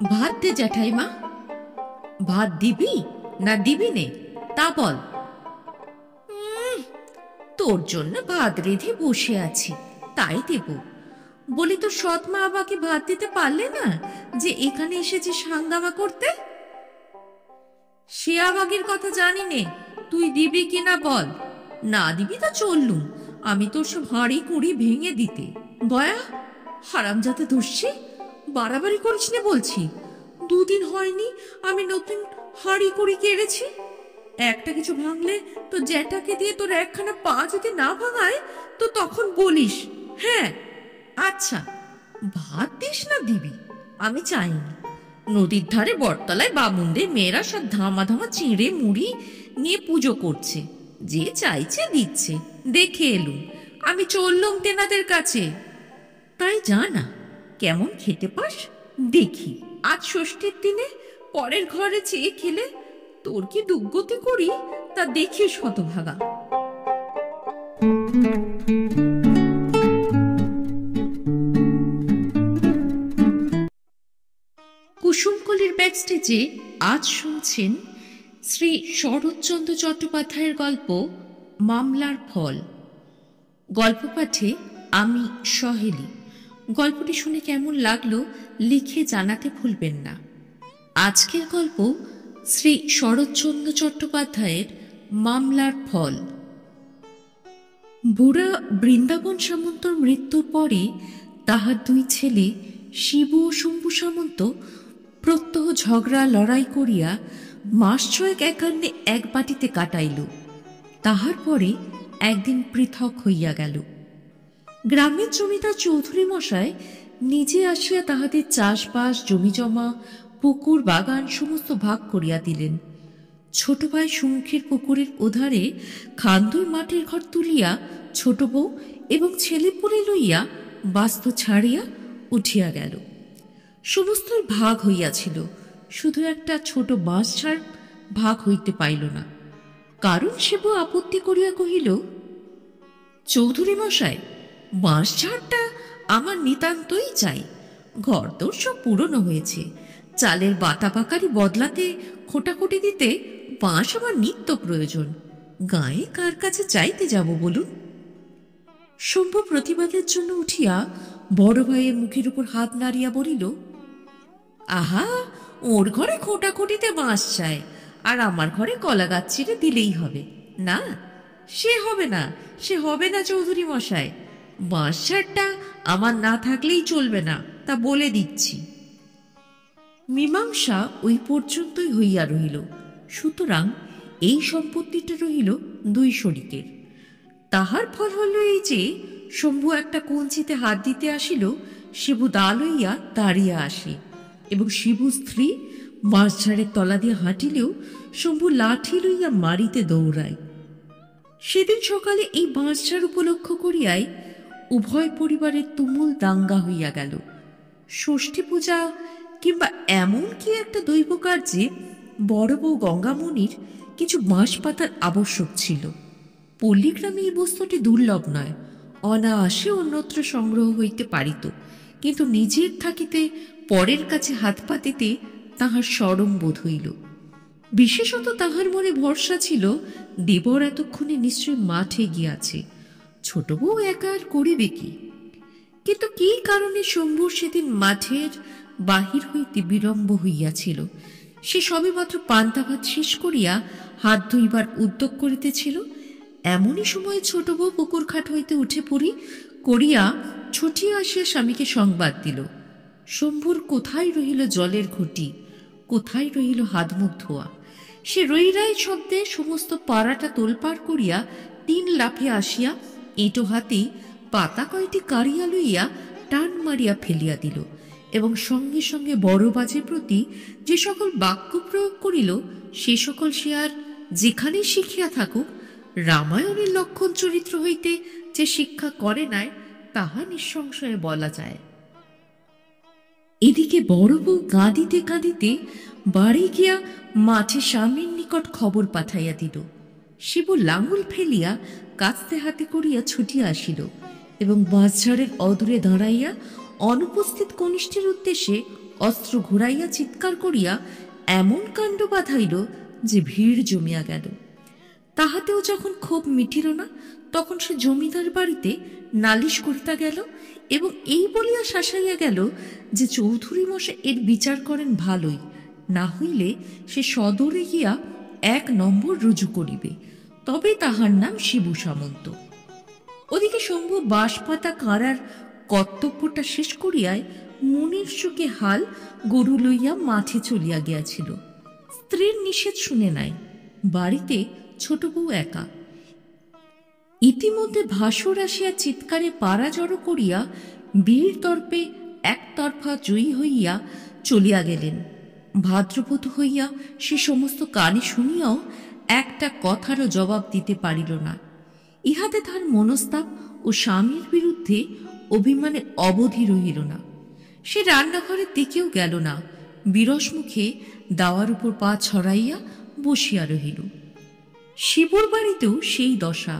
ভাত দে জ্যাঠাইমা। ভাত দিবি না দিবি নে তা বল। তোর জন্য ভাত রেঁধে বসে আছি, তাই দেব। বলি তো সৎ মা আমাকে ভাত দিতে পারলে না যে এখানে এসেছে হাঙ্গামা করতে। সে আবাগের কথা জানি নে, তুই দিবি কিনা বল। না দিবি তো চললুম আমি তোর সব হাঁড়ি কুড়ি ভেঙে দিতে। দয়া হারামজাদা দস্যি, বাড়াবাড়ি করিস না বলছি। দুদিন হয়নি আমি নতুন হাঁড়ি কুড়ি কেড়েছি। একটা কিছু ভাঙলে তো জ্যাঠাকে দিয়ে তোর একখানা পা যদি না ভাঙায় তো তখন বলিস। হ্যাঁ আচ্ছা, ভাত দিস না দিবি আমি চাইনি। নদীর ধারে বটতলায় বামুনদের মেয়েরা সব ধামা ধামা চিঁড়ে মুড়ি নিয়ে পুজো করছে, যে চাইছে দিচ্ছে, দেখে এলুম। আমি চললুম তেনাদের কাছে। তাই জানা কেমন খেতে পাস দেখি। আজ ষষ্ঠীর দিনে পরের ঘরে চেয়ে খেলে তোর কি দুর্গতি করি তা দেখিস হতভাগা। কুসুমকলির ব্যাকস্টেজে আজ শুনছেন শ্রী শরৎচন্দ্র চট্টোপাধ্যায়ের গল্প মামলার ফল। গল্প পাঠে আমি সহেলি। গল্পটি শুনে কেমন লাগলো লিখে জানাতে ভুলবেন না। আজকের গল্প শ্রী শরৎচন্দ্র চট্টোপাধ্যায়ের মামলার ফল। বুড়া বৃন্দাবন সামন্তর মৃত্যুর পরে তাহার দুই ছেলে শিবু ও শম্ভু সামন্ত প্রত্যহ ঝগড়া লড়াই করিয়া মাস ছয়েক একান্নে এক বাটিতে কাটাইল। তাহার পরে একদিন পৃথক হইয়া গেল। গ্রামের জমিদার চৌধুরী মশাই নিজে আসিয়া তাহাদের চাষবাস জমিজমা পুকুর বাগান সমস্ত ভাগ করিয়া দিলেন। ছোট ভাই সুমুখের পুকুরের ওধারে খান্দুর মাটির ঘর তুলিয়া ছোট বউ এবং ছেলেপুলে লইয়া বাস্তু ছাড়িয়া উঠিয়া গেল। সমস্ত ভাগ হইয়াছিল, শুধু একটা ছোট বাঁশ ঝাড় ভাগ হইতে পাইল না। কারণ শিবু আপত্তি করিয়া কহিল, চৌধুরী মশাই, বাঁশ ঝাড়টা আমার নিতান্তই চাই। ঘর তোর সব পুরনো হয়েছে, চালের বাতা পাকারি বদলাতে খোঁটাখুটি দিতে বাঁশ আমার নিত্য প্রয়োজন। গায়ে কার কাছে চাইতে যাব বলুন। শম্ভু প্রতিবাদের জন্য উঠিয়া বড় ভাইয়ের মুখের উপর হাত নাড়িয়া বলিল, আহা, ওর ঘরে খোঁটাখুটিতে বাঁশ চায়, আর আমার ঘরে কলা গাছ ছিঁড়ে দিলেই হবে। না, সে হবে না, সে হবে না চৌধুরী মশাই। বাঁশ ঝাড়টা আমার না থাকলেই চলবে না, তা বলে দিচ্ছি। মীমাংসা ওই পর্যন্তই হইয়া রহিল। সুতরাং এই সম্পত্তিটা রহিল দুই শরিকের। তাহার ফল হল এই যে, শম্ভু একটা কঞ্চিতে হাত দিতে আসিল, শিবু দা লইয়া দাঁড়িয়ে আসে, এবং শিবু স্ত্রী বাঁশঝাড়ের তলা দিয়ে হাঁটিলেও শম্ভু লাঠি লইয়া মারিতে দৌড়ায়। সেদিন সকালে এই বাঁশঝাড় উপলক্ষ করিয়াই উভয় পরিবারের তুমুল দাঙ্গা হইয়া গেল। ষষ্ঠী পূজা কিংবা এমন কি একটা দৈব কার্যে বড় বউ গঙ্গামণির কিছু বাঁশ পাতার আবশ্যক ছিল। পল্লীগ্রামে এই বস্তুটি দুর্লভ নয়, অনায়াসে অন্যত্র সংগ্রহ হইতে পারিত, কিন্তু নিজের থাকিতে পরের কাছে হাত পাতিতে তাহার সরম বোধ হইল। বিশেষত তাহার মনে ভরসা ছিল দেবর এতক্ষণে নিশ্চয় মাঠে গিয়াছে, ছোট বউ একা আর করিবে কি। কিন্তু কি কারণে শম্ভুর সেদিন মাঠের বাহির হইতে বিলম্ব হইয়াছিল, সে সবে মাত্র পান্তা ভাত শেষ করিয়া হাত ধুইবার উদ্যোগ করিতেছিল। এমনই সময় ছোট বউ পুকুর খাট হইতে উঠে পড়ি করিয়া ছুটিয়া আসিয়া স্বামীকে সংবাদ দিল, শম্ভুর কোথায় রহিল জলের ঘটি, কোথায় রহিল হাত মুখ ধোয়া। সে রইরাই শব্দে সমস্ত পাড়াটা তোলপাড় করিয়া তিন লাফিয়া আসিয়া এঁটো হাতে পাতা কয়টি কাড়িয়া লইয়া টান মারিয়া ফেলিয়া দিল, এবং সঙ্গে সঙ্গে বড় বাজের প্রতি যে সকল বাক্য প্রয়োগ করিল সে সকল সে আর যেখানে শিখিয়া থাকুক, রামায়ণের লক্ষণ চরিত্র হইতে যে শিক্ষা করে নাই তাহা নিঃসংশয়ে বলা যায়। এদিকে বড় বউ কাঁদিতে কাঁদিতে বাড়ি গিয়া মাঠে স্বামীর নিকট খবর পাঠাইয়া দিল। শিবু লাঙল ফেলিয়া কাস্তে হাতে করিয়া ছুটিয়া আসিল, এবং বাঁশঝাড়ের অদূরে দাঁড়াইয়া অনুপস্থিত কনিষ্ঠের উদ্দেশ্যে অস্ত্র ঘুরাইয়া চিৎকার করিয়া এমন কাণ্ড বাঁধাইল যে ভিড় জমিয়া গেল। তাহাতেও যখন ক্ষোভ মিটিল না, তখন সে জমিদার বাড়িতে নালিশ করিতে গেল এবং এই বলিয়া শাসাইয়া গেল যে চৌধুরী মশাই এর বিচার করেন ভালোই, না হইলে সে সদরে গিয়া 1 নম্বর রুজু করিবে, তবে তাহার নাম শিবু সামন্ত। ওদিকে শম্ভু বাঁশপাতা কাঁড়ার কর্তব্যটা শেষ করিয়ায় মনের সুখে হাল গরু লইয়া মাঠে চলিয়া গিয়াছিল। স্ত্রীর নিষেধ শুনে নাই, বাড়িতে ছোট বউ একা। ইতিমধ্যে ভাসুর আসিয়া চিৎকারে পাড়া জড়ো করিয়া বীর তর্পে একতরফা জয়ী হইয়া চলিয়া গেলেন। ভাদ্রবধূ হইয়া সে সমস্ত কানে শুনিয়াও একটা কথারও জবাব দিতে পারিল না। ইহাতে তার মনস্তাপ ও স্বামীর বিরুদ্ধে অভিমানে অবধি রহিল না। সে রান্নাঘরের দিকেও গেল না, বিরস মুখে দাওয়ার উপর পা ছড়াইয়া বসিয়া রহিল। শিবুর বাড়িতেও সেই দশা।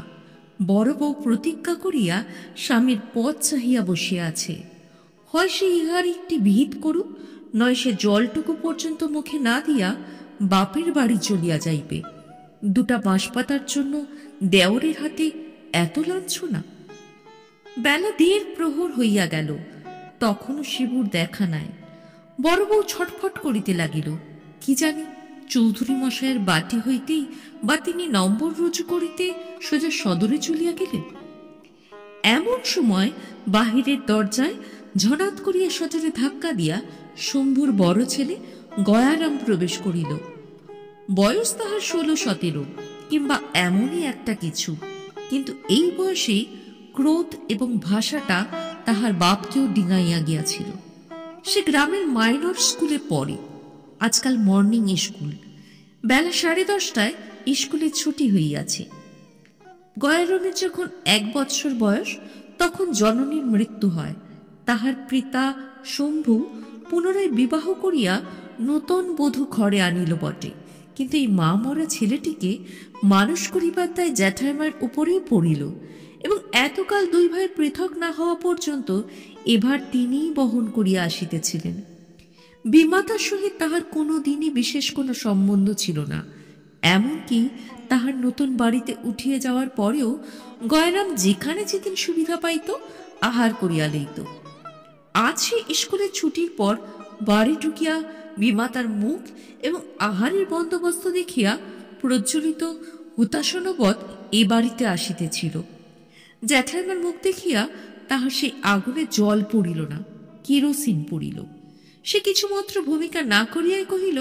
বড় বউ প্রতিজ্ঞা করিয়া স্বামীর পথ চাহিয়া বসিয়া আছে। হয় সে ইহার একটি বিহিত করুক, নয় সে জলটুকু পর্যন্ত মুখে না দিয়া বাপের বাড়ি চলিয়া যাইবে। 2টা বাঁশপাতার জন্য দেওরের হাতে এত লাঞ্ছনা। বেলা 1.5 প্রহর হইয়া গেল, তখনও শিবুর দেখা নাই। বড় বউ ছটফট করিতে লাগিল, কি জানি চৌধুরী মশাইয়ের বাটি হইতেই বা তিনি নম্বর রুজু করিতে সোজা সদরে চলিয়া গেলেন। এমন সময় বাহিরের দরজায় ঝড়াত করিয়া সজোরে ধাক্কা দিয়া শম্ভুর বড় ছেলে গয়ারাম প্রবেশ করিল। বয়স তাহার 16-17 কিংবা এমনই একটা কিছু, কিন্তু এই বয়সে ক্রোধ এবং ভাষাটা তাহার বাপকেও ডিঙাইয়া গিয়াছিল। সে গ্রামের মাইনর স্কুলে পড়ে, আজকাল মর্নিং স্কুল। বেলা 10:30টায় স্কুলের ছুটি হইয়াছে। গয়ারামের যখন 1 বৎসর বয়স, তখন জননীর মৃত্যু হয়। তাহার পিতা শম্ভু পুনরায় বিবাহ করিয়া নূতন বধূ ঘরে আনিল বটে, কিন্তু এই মা মরা ছেলেটিকে মানুষ করিবার দায় জ্যাঠাইমার উপরেই পড়িল এবং এতকাল 2 ভাই পৃথক না হওয়া পর্যন্ত এবার তিনিই বহন করিয়া আসিতেছিলেন। বিমাতার সহিত তাহার কোনো দিনই বিশেষ কোনো সম্বন্ধ ছিল না। এমনকি তাহার নতুন বাড়িতে উঠিয়ে যাওয়ার পরেও গয়রাম যেখানে যেদিন সুবিধা পাইত আহার করিয়া লইত। আজ সে স্কুলের ছুটির পর বাড়ি ঢুকিয়া বিমাতার মুখ এবং আহারের বন্দোবস্ত দেখিয়া প্রজ্বলিত হুতাশনবৎ এ বাড়িতে আসিতেছিল। জ্যাঠাইমার মুখ দেখিয়া তাহার সেই আগুনে জল পড়িল না, কেরোসিন পড়িল। সে কিছুমাত্র ভূমিকা না করিয়াই কহিল,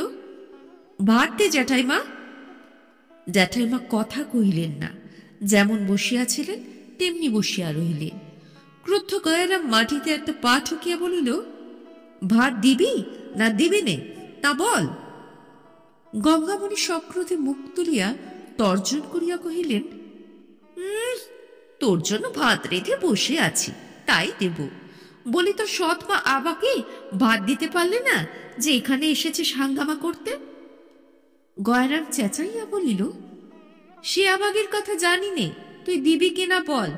ভাত দে জ্যাঠাইমা। জ্যাঠাইমা কথা কহিলেন না, যেমন বসিয়াছিলেন তেমনি বসিয়া রহিলেন। ক্রুদ্ধ গয়ারাম মাটিতে একটা পা ঠুকিয়া বলিল, ভাত দিবি না দিবি নে তা বল। গঙ্গামণি সক্রোধে মুখ তুলিয়া তর্জন করিয়া কহিলেন, তোর জন্য ভাত রেঁধে বসে আছি, তাই দেব। বলি তো সৎ মা আবাকে ভাত দিতে পারলে না যে এখানে এসেছে হাঙ্গামা করতে? গয়রাম চেঁচাইয়া বলিল, সে আবাগের কথা জানি নে, তুই দিবি কিনা বল।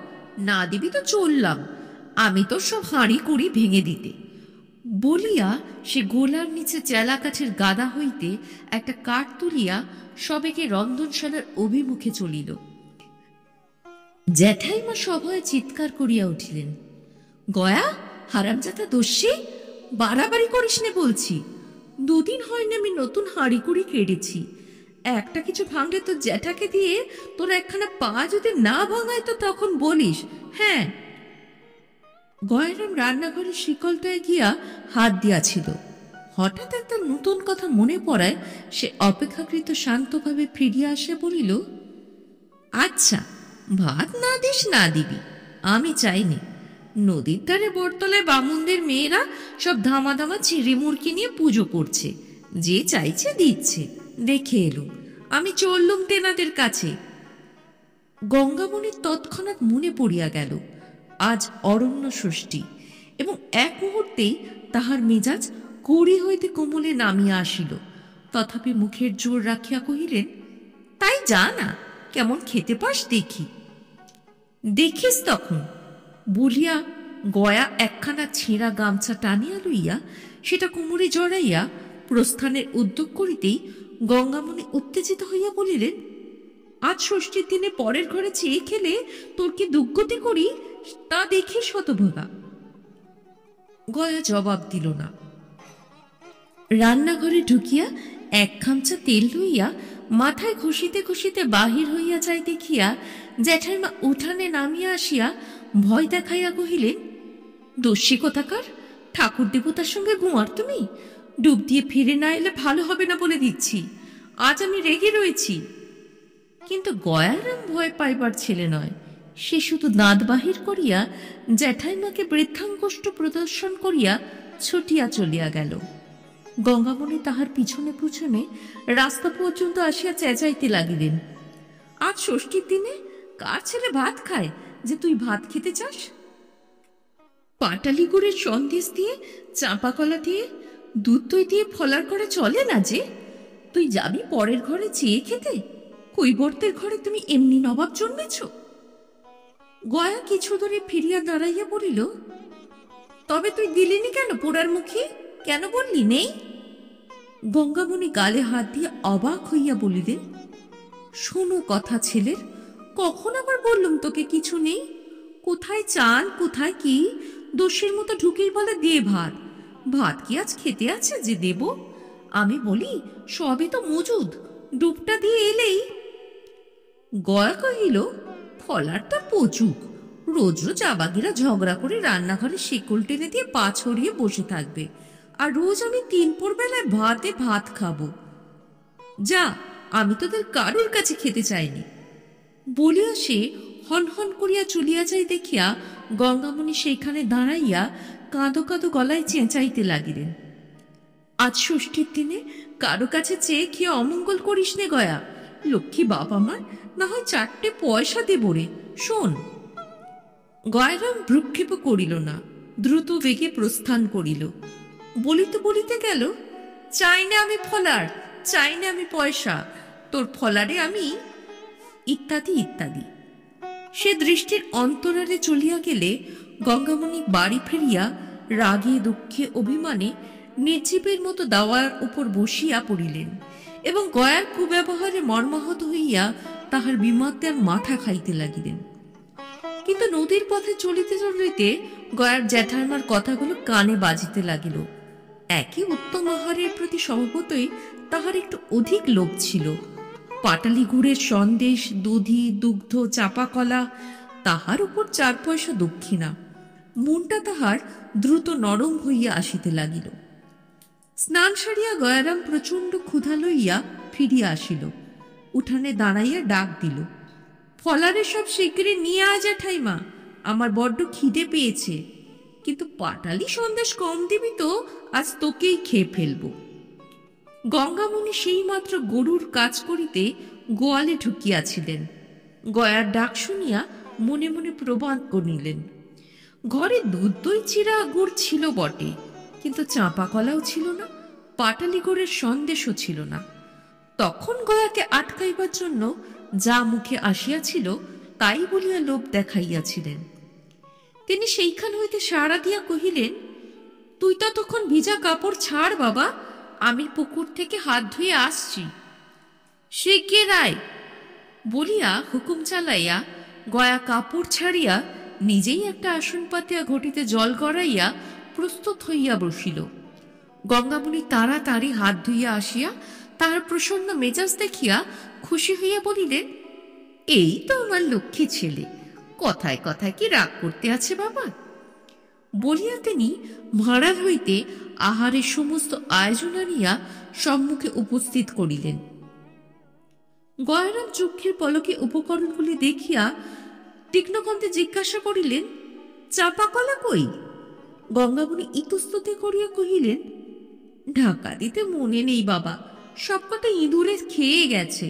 না দিবি তো চললাম, আমি তো সব হাঁড়ি কুড়ি ভেঙে দিতে। বলিয়া সে গোলার নিচে চেলা কাঠের গাদা হইতে একটা কাঠ তুলিয়া সবেগে রন্ধনশালার অভিমুখে চলিল। জ্যাঠাইমা সভয়ে চিৎকার করিয়া উঠিলেন, গয়া, হারামজাদা দস্যি, বাড়াবাড়ি করিস নে বলছি। 2 দিন হয়নি আমি নতুন হাঁড়ি কুড়ি কেড়েছি, একটা কিছু ভাঙলে তো জ্যাঠাকে দিয়ে তোরা একখানা পা যদি না ভাঙায় তো তখন বলিস। হ্যাঁ। গয়রাম রান্নাঘরের শিকলটায় গিয়া হাত দিয়াছিল। হঠাৎ একটা নতুন কথা মনে পড়ায় সে অপেক্ষাকৃত শান্তভাবে ফিরিয়া আসে বলিল, আচ্ছা, ভাত না দিস না দিবি আমি চাইনি। নদীর ধারে বটতলায় বামুনদের মেয়েরা সব ধামা ধামা চিড়ে মুরগি নিয়ে পুজো করছে, যে চাইছে দিচ্ছে, দেখে এলুম। আমি চললুম তেনাদের কাছে। গঙ্গামণির তৎক্ষণাৎ মনে পড়িয়া গেল আজ অরণ্য ষষ্ঠী এবং এক মুহূর্তেই তাহার মেজাজ কড়ি হইতে কোমলে নামিয়া আসিল। তথাপি মুখের জোর রাখিয়া কহিলেন, তাই যা না, কেমন খেতে পাস দেখি। দেখিস তখন বলিয়া গয়া একখানা ছেঁড়া গামছা টানিয়া লইয়া সেটা কোমরে জড়াইয়া প্রস্থানের উদ্যোগ করিতেই গঙ্গামণি উত্তেজিত হইয়া বলিলেন, আজ ষষ্ঠীর দিনে পরের ঘরে চেয়ে খেলে তোর কি দুর্গতি করি তা দেখি শতভোগা। গয়া জবাব দিল না। রান্নাঘরে ঢুকিয়া এক খামচা তেল লইয়া মাথায় ঘষিতে ঘষিতে বাহির হইয়া যাই দেখিয়া জ্যাঠাইমা উঠানে নামিয়া আসিয়া ভয় দেখাইয়া কহিলেন, দস্যি কোথাকার, ঠাকুর দেবতার সঙ্গে ঘুমার তুমি? ডুব দিয়ে ফিরে না এলে ভালো হবে না বলে দিচ্ছি, আজ আমি রেগে রয়েছি। কিন্তু গয়ারাম ভয় পাইবার ছেলে নয়, সে শুধু দাঁত বাহির করিয়া জ্যাঠাইমাকে বৃদ্ধাঙ্গুষ্ঠ প্রদর্শন করিয়া ছুটিয়া চলিয়া গেল। গঙ্গামণি তাহার পিছনে পিছনে রাস্তা পর্যন্ত আসিয়া চেঁচাইতে লাগিলেন, আজ ষষ্ঠীর দিনে কার ছেলে ভাত খায় যে তুই ভাত খেতে চাস? পাটালি গুড়ের সন্দেশ দিয়ে, চাঁপা কলা দিয়ে, দুধ দই দিয়ে ফলার করে চলে না যে? তুই যাবি পরের ঘরে চেয়ে খেতে? কৈবর্তের ঘরে তুমি এমনি নবাব জন্মেছ? গয়া কিছু দূরে ফিরিয়া দাঁড়াইয়া বলিল, তবে তুই দিলিনি কেন পোড়ার মুখে? কেন বললি নেই? গঙ্গামণি গালে হাত দিয়ে অবাক হইয়া বলিলেন, শোনো কথা ছেলের, কখন আবার বললুম তোকে কিছু নেই? কোথায় চাল কোথায় কি? দোষের মতো ঢুকেই বলে দে ভাত। ভাত কি আজ খেতে আছে যে দেব? আমি বলি সবে তো মজুদ, ডুবটা দিয়ে এলেই। গয়া কহিল, ফলার তার পচুক, রোজ রোজ আবাগিরা ঝগড়া করে রান্নাঘরে শিকল টেনে দিয়ে পা ছড়িয়ে বসে থাকবে, আর রোজ আমি ৩ বেলায় ভাতে ভাত খাবো। যা, আমি তোদের কারুর কাছে খেতে চাইনি। বলিয়া সে হনহন করিয়া চলিয়া যাই দেখিয়া গঙ্গামণি সেইখানে দাঁড়াইয়া কাঁদো কাঁদো গলায় চেঁচাইতে লাগিলেন, আজ ষষ্ঠীর দিনে কারো কাছে চেয়ে খেয়ে অমঙ্গল করিস নে গয়া, লক্ষ্মী বাপ আমার, না হয় ৪টে পয়সা দেব রে, শোন। গয়রাম ভ্রুক্ষেপ করিল না, দ্রুত বেগে প্রস্থান করিল। বলিতে বলিতে গেল, চাই না আমি ফলার, চাই না আমি পয়সা, তোর ফলারে আমি, ইত্যাদি ইত্যাদি। সে দৃষ্টির অন্তরালে চলিয়া গেলে গঙ্গামণি বাড়ি ফিরিয়া রাগে দুঃখে অভিমানে নির্জীবের মতো দাওয়ার উপর বসিয়া পড়িলেন এবং গয়ার কুব্যবহারে মর্মাহত হইয়া তাহার বিমাত্যার মাথা খাইতে লাগিলেন। কিন্তু নদীর পথে চলিতে চলিতে গয়ার জ্যাঠাইমার কথাগুলো কানে বাজিতে লাগিল। একই উত্তম আহারের প্রতি স্বভাবতই তাহার একটু অধিক লোভ ছিল। পাটালি গুড়ের সন্দেশ, দধি, দুগ্ধ, চাপা কলা, তাহার উপর ৪ পয়সা দক্ষিণা। মনটা তাহার দ্রুত নরম হইয়া আসিতে লাগিল। স্নান সারিয়া গয়ারাম প্রচণ্ড ক্ষুধা লইয়া ফিরিয়া আসিল। উঠানে দাঁড়াইয়া ডাক দিল, ফলারে সব শিগগিরি নিয়ে আয় জ্যাঠাইমা, আমার বড্ড খিদে পেয়েছে। কিন্তু পাটালি সন্দেশ কম দিবি তো, আজ তোকেই খেয়ে ফেলব। গঙ্গামণি সেই মাত্র গরুর কাজ করিতে গোয়ালে ঢুকিয়াছিলেন। গয়ার ডাক শুনিয়া মনে মনে প্রবাদ করিলেন, ঘরে দুধ দই চিরা গুড় ছিল বটে, কিন্তু চাঁপা কলাও ছিল না, পাটালি গুড়ের সন্দেশও ছিল না। তখন গয়াকে আটকাইবার জন্য যা মুখে আসিয়াছিল তাই বলিয়া লোভ দেখাইয়াছিলেন। তিনি সেইখান হইতে সাড়া দিয়া কহিলেন, তুই তো তখন ভিজা কাপড় ছাড় বাবা, আমি পুকুর থেকে হাত ধুয়ে আসছি। সে কে রায় বলিয়া হুকুম চালাইয়া গয়া কাপড় ছাড়িয়া নিজেই একটা আসন পাতিয়া ঘটিতে জল গড়াইয়া প্রস্তুত হইয়া বসিল। গঙ্গামণি তাড়াতাড়ি হাত ধুইয়া আসিয়া তাহার প্রসন্ন মেজাজ দেখিয়া খুশি হইয়া বলিলেন, এই তো আমার লক্ষ্মী ছেলে, কথায় কথায় কি রাগ করতে আছে বাবা? বলিয়া তিনি ভাঁড়ার হইতে আহারের সমস্ত আয়োজন আনিয়া সম্মুখে উপস্থিত করিলেন। গয়ারাম চক্ষের পলকে উপকরণগুলি দেখিয়া তীক্ষ্ণকণ্ঠে জিজ্ঞাসা করিলেন, চাপা কলা কই? গঙ্গামণি ইতস্তত করিয়া কহিলেন, ঢাকা দিতে মনে নেই বাবা, সবকটা ইঁদুরে খেয়ে গেছে,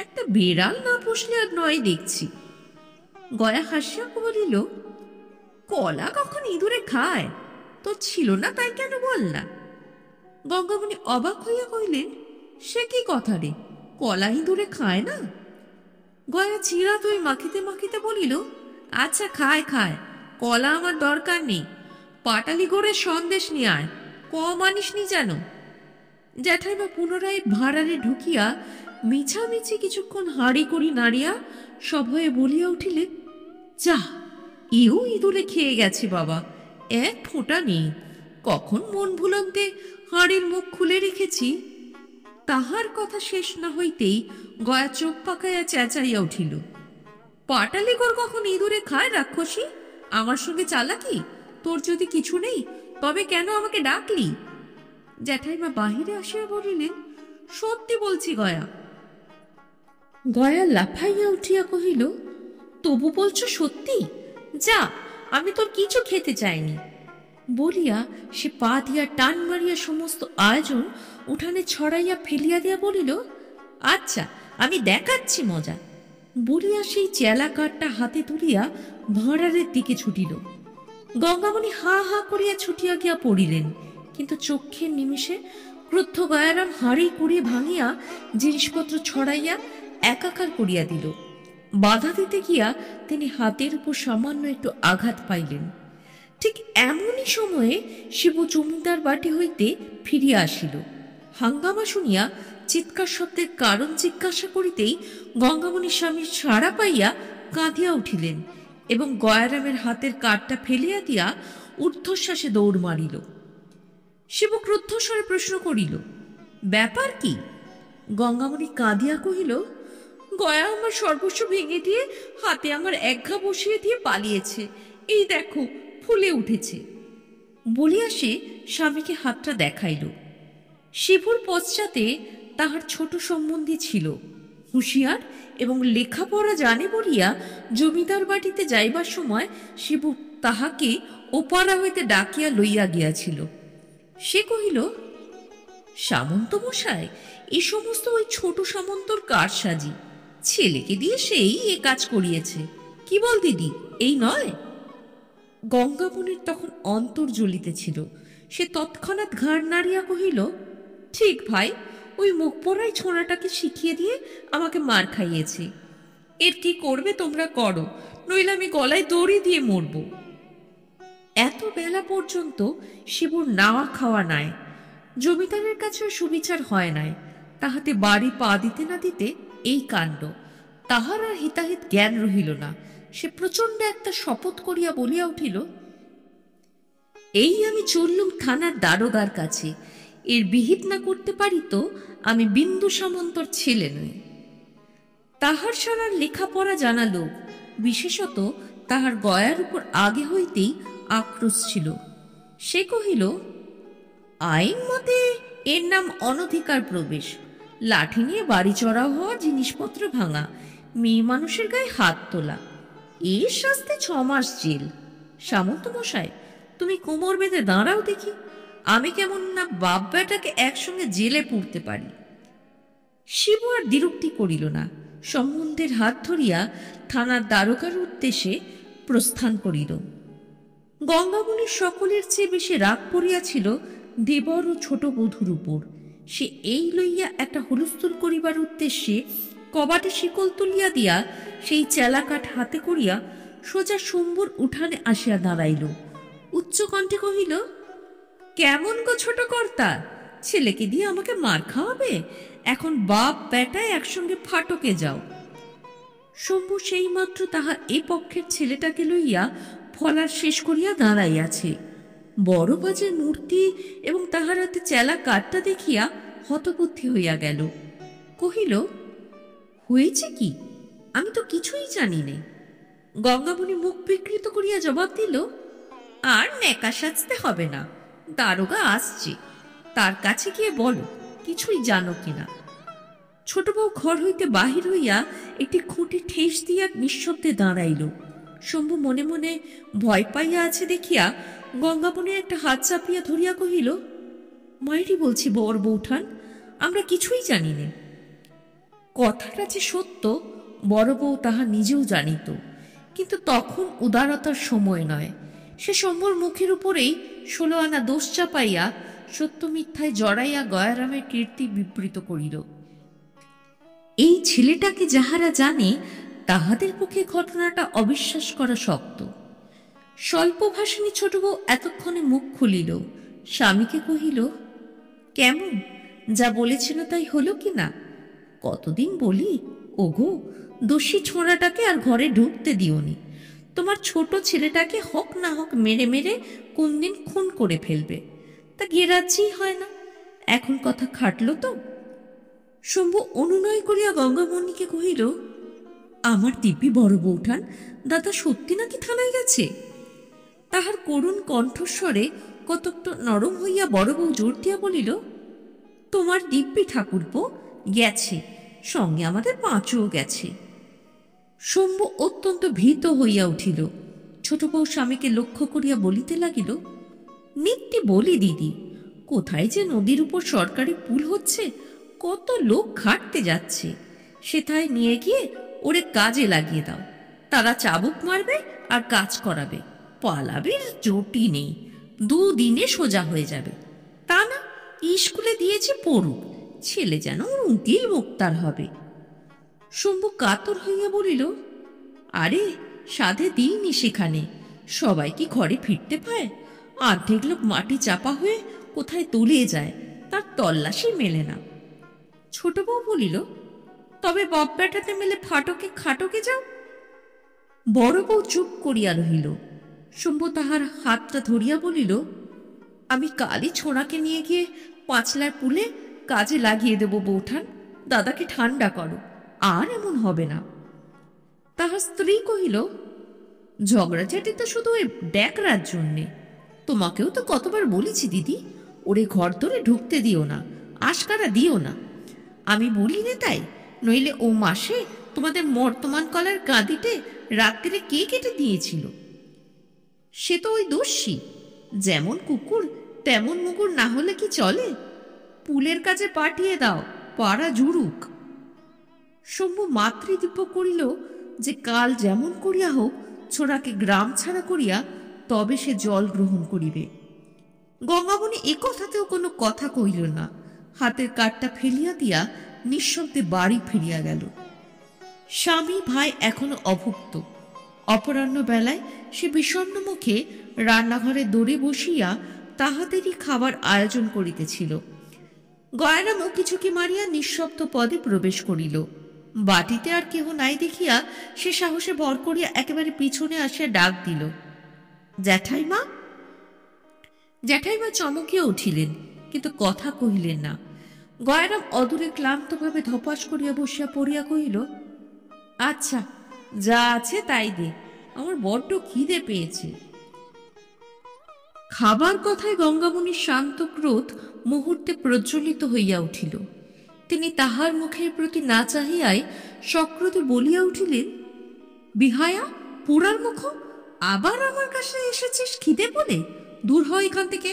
একটা বেড়াল না পুষলে আর নয় দেখছি। গয়া হাসিয়া বলিল, কলা কখন ইঁদুরে খায়? তোর ছিল না তাই কেন বল না? গঙ্গামণি অবাক হইয়া কহিলেন, সে কি কথা রে, কলা ইঁদুরে খায় না? গয়া চিরা দই মাখিতে মাখিতে বলিল, আচ্ছা খায় খায়, কলা আমার দরকার নেই, পাটালি গুড়ের সন্দেশ নিয়ে আয়। কম আনিসনি জানো। জ্যাঠাইমা পুনরায় ভাড়ারে ঢুকিয়া মিছামিছি কিছুক্ষণ হাঁড়ি করি নাড়িয়া সভয়ে বলিয়া উঠিলেন, যা, এও ইঁদুরে খেয়ে গেছে বাবা, এক ফোঁটা নেই। কখন মন ভুলন্তে হাঁড়ির মুখ খুলে রেখেছি। তাহার কথা শেষ না হইতেই গয়া চোখ পাকাইয়া চেঁচাইয়া উঠিল, পাটালিকর কখন ইঁদুরে খায় রাক্ষসী? আমার সঙ্গে চালাকি? তোর যদি কিছু নেই তবে কেন আমাকে ডাকলি? জ্যাঠাইমা বাহিরে আসিয়া বলিলেন, সত্যি বলছি গয়া। গয়া লাফাইয়া উঠিয়া কহিল, তবু বলছো সত্যি? যা, আমি তোর কিছু খেতে চাইনি। বলিয়া সে পা দিয়া টান মারিয়া সমস্ত আয়োজন উঠানে ছড়াইয়া ফেলিয়া দিয়া বলিল, আচ্ছা, আমি দেখাচ্ছি মজা। বলিয়া সেই চেলা কাঠটা হাতে তুলিয়া ভাঁড়ারের দিকে ছুটিল। গঙ্গামণি হা হা করিয়া ছুটিয়া গিয়া পড়িলেন, কিন্তু চক্ষের নিমিষে ক্রুদ্ধ গয়ারাম হাঁড়ি কুড়িয়ে ভাঙিয়া জিনিসপত্র ছড়াইয়া একাকার করিয়া দিল। বাধা দিতে গিয়া তিনি হাতের উপর সামান্য একটু আঘাত পাইলেন। ঠিক এমনই সময়ে শিবু জমিদার বাটি হইতে ফিরিয়া আসিল। হাঙ্গামা শুনিয়া চিৎকার শব্দের কারণ জিজ্ঞাসা করিতেই গঙ্গামণির স্বামীর সাড়া পাইয়া কাঁদিয়া উঠিলেন এবং গয়ারামের হাতের কাঠটা ফেলিয়া দিয়া ঊর্ধ্বশ্বাসে দৌড় মারিল। শিবু ক্রুদ্ধস্বরে প্রশ্ন করিল, ব্যাপার কি? গঙ্গামণি কাঁদিয়া কহিল, গয়া আমার সর্বস্ব ভেঙে দিয়ে হাতে আমার একঘা বসিয়ে দিয়ে পালিয়েছে, এই দেখো ফুলে উঠেছে। বলিয়া সে স্বামীকে হাতটা দেখাইল। শিবুর পশ্চাতে তাহার ছোট সম্বন্ধী ছিল, হুঁশিয়ার এবং লেখাপড়া জানে বলিয়া জমিদার বাটিতে যাইবার সময় শিবু তাহাকে ওপাড়া হইতে ডাকিয়া লইয়া গিয়াছিল। সে কহিল, সামন্ত মশাই, এ সমস্ত ওই ছোট সামন্তর কারসাজি, ছেলেকে দিয়ে সেই এ কাজ করিয়েছে। কি বল দিদি, এই নয়? গঙ্গামণির তখন অন্তর জ্বলিতেছিল। সে তৎক্ষণাৎ ঘাড় নাড়িয়া কহিল, ঠিক ভাই, ওই মুখ পড়াই ছোঁড়াটাকে শিখিয়ে দিয়ে আমাকে মার খাইয়েছে। এর কি করবে তোমরা করো, নইলে আমি গলায় দড়ি দিয়ে মরব। এত বেলা পর্যন্ত শিবুর নাওয়া খাওয়া নাই। জমিদারের কাছে সুবিচার হয় নাই, তাহাতে বাড়ি পা দিতে না দিতে এই কাণ্ড। তাহার আর হিতাহিত জ্ঞান রহিল না। সে প্রচন্ড একটা শপথ করিয়া বলিয়া উঠিল, এই আমি চললুম থানার দারোগার কাছে, এর বিহিত না করতে পারি তো আমি বিন্দু সামন্তর ছেলে নই। তাহার সারার লেখাপড়া জানা লোক, বিশেষত তাহার গয়ার উপর আগে হইতেই আক্রোশ ছিল। সে কহিল, আইন মতে এর নাম অনধিকার প্রবেশ, লাঠি নিয়ে বাড়ি চড়াও হওয়া, জিনিসপত্র ভাঙা, মেয়ে মানুষের গায়ে হাত তোলা, এর শাস্তি 6 মাস জেল। সামন্ত মশাই, তুমি কোমর বেঁধে দাঁড়াও দেখি, আমি কেমন না বাপ বেটাকে একসঙ্গে জেলে পুরতে পারি। শিবু আর দ্বিরুক্তি করিল না, সম্বন্ধের হাত ধরিয়া থানার দ্বারকার উদ্দেশ্যে প্রস্থান করিল। গঙ্গামণির সকলের চেয়ে বেশি রাগ পড়িয়াছিল দেবর ও ছোট বধূর উপর। সে এই লইয়া একটা হুলস্থুল করিবার উদ্দেশ্যে কবাটে শিকল তুলিয়া দিয়া সেই চেলাকাঠ হাতে করিয়া সোজা শম্ভুর উঠানে আসিয়া দাঁড়াইল। উচ্চ কণ্ঠে কহিল, কেমন গো ছোট কর্তা, ছেলেকে দিয়ে আমাকে মার খাওয়াবে? এখন বাপ বেটায় একসঙ্গে ফাটকে যাও। শম্ভু সেই মাত্র তাহার এ পক্ষের ছেলেটাকে লইয়া ফলার শেষ করিয়া দাঁড়াইয়াছে। বড় বাজের মূর্তি এবং তাহার হাতে চেলা কাঠটা দেখিয়া হতবুদ্ধি হইয়া গেল। কহিল, হয়েছে কি? আমি তো কিছুই জানি নে। গঙ্গামণি মুখ বিকৃত করিয়া জবাব দিল, আর নেকা সাজতে হবে না, দারোগা আসছে, তার কাছে গিয়ে বলো কিছুই জানো কিনা। ছোট বউ ঘর হইতে বাহির হইয়া একটি খুঁটি ঠেস দিয়া নিঃশব্দে দাঁড়াইল। শম্ভু মনে মনে ভয় পাইয়া আছে দেখিয়া গঙ্গামণির একটা হাত চাপিয়া ধরিয়া কহিল, মায়েরই বলছি বর বৌঠান, আমরা কিছুই জানি না। কথাটা যে সত্য বড় বউ তাহা নিজেও জানিত, কিন্তু তখন উদারতার সময় নয়। সে শম্ভুর মুখের উপরেই 16 আনা দোষ চাপাইয়া সত্য মিথ্যায় জড়াইয়া গয়ারামের কীর্তি বিবৃত করিল। এই ছেলেটাকে যাহারা জানে তাহাদের পক্ষে ঘটনাটা অবিশ্বাস করা শক্ত। স্বল্পভাষিণী ছোট বউ এতক্ষণে মুখ খুলিল, স্বামীকে কহিল, কেমন, যা বলেছিল তাই হলো কি না? কতদিন বলি, ওগো দস্যি ছোঁড়াটাকে আর ঘরে ঢুকতে দিওনি। তোমার ছোট ছেলেটাকে হক না হক মেরে মেরে কোন দিন খুন করে ফেলবে, তা গেরাজ্যই হয় না। এখন কথা খাটলো তো? শম্ভু অনুনয় করিয়া গঙ্গামণিকে কহিল, আমার দিব্যি বড় বৌঠান, দাদা সত্যি নাকি থানায় গেছে? তাহার করুণ কণ্ঠস্বরে কতকটা নরম হইয়া বড় বউ জোর দিয়া বলিল, তোমার দিব্যি ঠাকুরপো গেছে, সঙ্গে আমাদের পাঁচও গেছে। শম্ভু অত্যন্ত ভীত হইয়া উঠিল। ছোট বউ স্বামীকে লক্ষ্য করিয়া বলিতে লাগিল, নিত্যি বলি দিদি, কোথায় যে নদীর উপর সরকারি পুল হচ্ছে, কত লোক খাটতে যাচ্ছে, সেথায় নিয়ে গিয়ে ওরে কাজে লাগিয়ে দাও। তারা চাবুক মারবে আর কাজ করাবে, পালাবির জোটই নেই, 2 দিনে সোজা হয়ে যাবে। তা না, স্কুলে দিয়েছে পড়ুক, ছেলে যেন উকিল মুক্তার হবে। শম্ভু কাতর হইয়া বলিল, আরে সাধে দিইনি সেখানে, সবাই কি ঘরে ফিরতে পায়? অর্ধেক লোক মাটি চাপা হয়ে কোথায় তলিয়ে যায়, তার তল্লাশি মেলে না। ছোট বউ বলিল, তবে বাপ বেটাতে মিলে ফাটকে খাটকে যাও। বড় বউ চুপ করিয়া রহিল। শম্ভু তাহার হাতটা ধরিয়া বলিল, আমি কালই ছোঁড়াকে নিয়ে গিয়ে পাঁচলার পুলে কাজে লাগিয়ে দেব বৌঠান, দাদাকে ঠান্ডা করো, আর এমন হবে না। তাহার স্ত্রী কহিল, ঝগড়াঝাটি তো শুধু ওই ড্যাকরার জন্যে, তোমাকেও তো কতবার বলেছি দিদি, ওরে ঘর ধরে ঢুকতে দিও না, আশকারা দিও না। আমি বলি নে তাই, নইলে ও মাসে তোমাদের বর্তমান কলার কাঁদিতে রাত্রে কে কেটে দিয়েছিল? সে তো ওই দস্যি, যেমন কুকুর তেমন মুগুর না হলে কি চলে? পুলের কাজে পাঠিয়ে দাও, পাড়া জুড়ুক। শম্ভু মাতৃদিব্য করিল যে কাল যেমন করিয়া হোক ছোড়াকে গ্রাম ছাড়া করিয়া তবে সে জল গ্রহণ করিবে। গঙ্গামণি এ কথাতেও কোনো কথা কহিল না, হাতের কাঠটা ফেলিয়া দিয়া নিঃশব্দে বাড়ি ফিরিয়া গেল। স্বামী ভাই এখনো অভুক্ত। অপরাহ্ন বেলায় সে বিষণ্ণ মুখে রান্নাঘরে দৌড়ে বসিয়া তাহাদেরই খাবার আয়োজন করিতেছিল। গয়না মুখিচুকি মারিয়া নিঃশব্দ পদে প্রবেশ করিল। বাটিতে আর কেহ নাই দেখিয়া সে সাহসে ভর করিয়া একেবারে পিছনে আসিয়া ডাক দিল, জ্যাঠাইমা। জ্যাঠাইমা চমকিয়া উঠিলেন, কিন্তু কথা কহিলেন না। গয়রাম অদূরে ক্লান্তভাবে ধপাস করিয়া বসিয়া পড়িয়া কহিল, আচ্ছা যা আছে তাই দে, আমার বড্ড খিদে পেয়েছে। খাবার কথায় গঙ্গামণির শান্ত ক্রোধ মুহূর্তে প্রজ্বলিত হইয়া উঠিল। তিনি তাহার মুখের প্রতি না চাহিয়াই সক্রোধে বলিয়া উঠিলেন, বিহায়া পুরার মুখ, আবার আমার কাছে এসেছিস খিদে বলে? দূর হয় এখান থেকে।